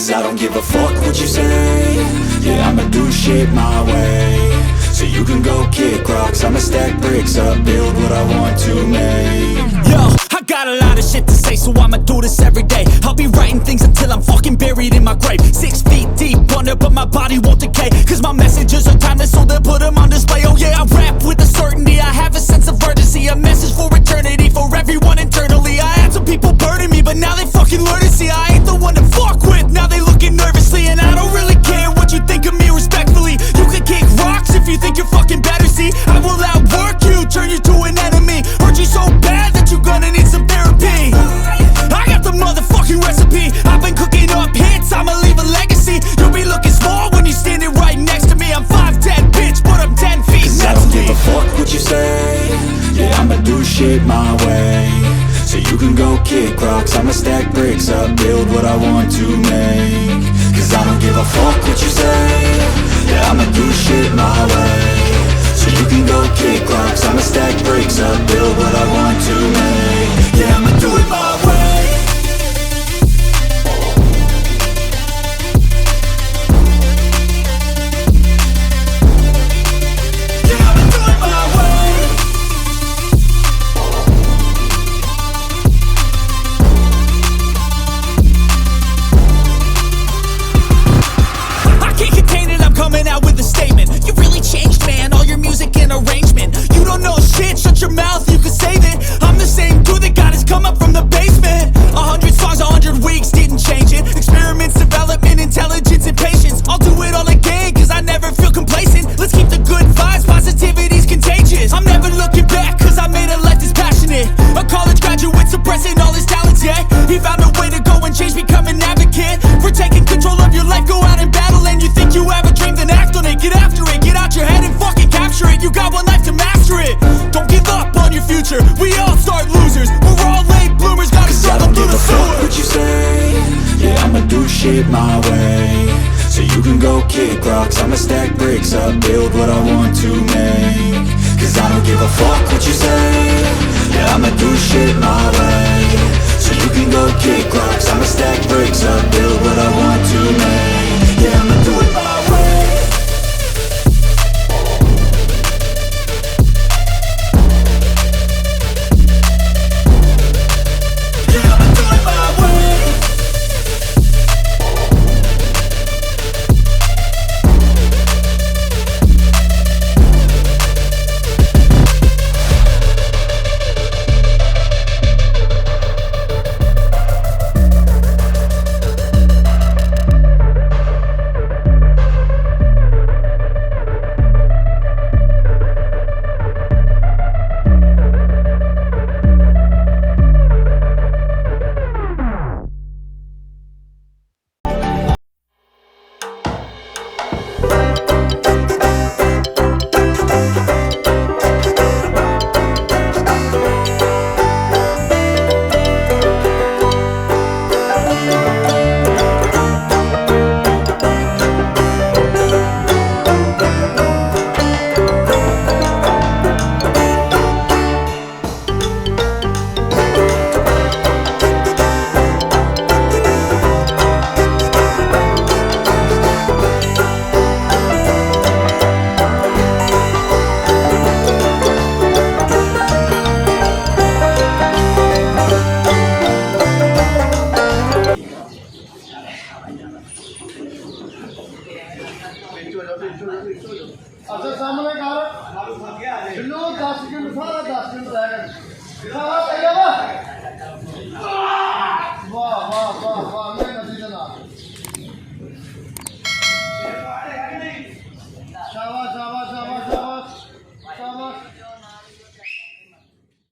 Cause I don't give a fuck what you say. Yeah, I'ma do shit my way. So you can go kick rocks, I'ma stack bricks up, build what I want to make. Yo, I got a lot of shit to say, so I'ma do this every day. I'll be writing things until I'm fucking buried in my grave. 6 feet deep under, but my body won't decay. Cause my messages are timeless, so they'll put them on display. Oh yeah, I rap with a certainty, I have a sense of urgency. A message for eternity, for everyone internally. I had some people burning me, but now they fucking learn to see I ain't the one to fuck with, now they looking nervously. And I don't really care what you think of me, respectfully. You can kick rocks if you think you're fucking better, see. I will outwork you, turn you to an enemy. Hurt you so bad that you're gonna need some therapy. I got the motherfucking recipe, I've been cooking up hits, I'ma leave a legacy. You'll be looking small when you're standing right next to me. I'm 5'10", bitch, but I'm 10 feet Cause next I don't to me. give a fuck what you say. Yeah, I'ma do shit my way. So you can go kick rocks, I'ma stack bricks up, build what I want to make. Cause I don't give a fuck what you say. Yeah, I'ma do shit my way. So you can go kick rocks, I'ma stack bricks up, build what I want to make. Yeah, I'ma do it my way. Coming out with a statement. You really changed, man, all your music and arrangement. You don't know shit, shut your mouth, you can save it. I'm the same dude that got his come up from the basement. 100 songs, 100 weeks, didn't change it. Experiments, development, intelligence, and patience. I'll do it all again, cause I never feel complacent. Let's keep the good vibes, positivity's contagious. I'm never looking back, cause I made a life that's passionate. A college graduate suppressing all his talents, yeah. He found a way to go and change, become an advocate. For taking control of your life, go out and battle. And you think you have a dream, then act on it. Get after it, get out your head and fucking capture it. You got one life to master it. Don't give up on your future, we all start losers. We're all late bloomers, gotta struggle through the sewer. What you say? Yeah, I'ma do shit my way. So you can go kick rocks, I'ma stack bricks up, build what I want to make. Cause I don't give a fuck what you say.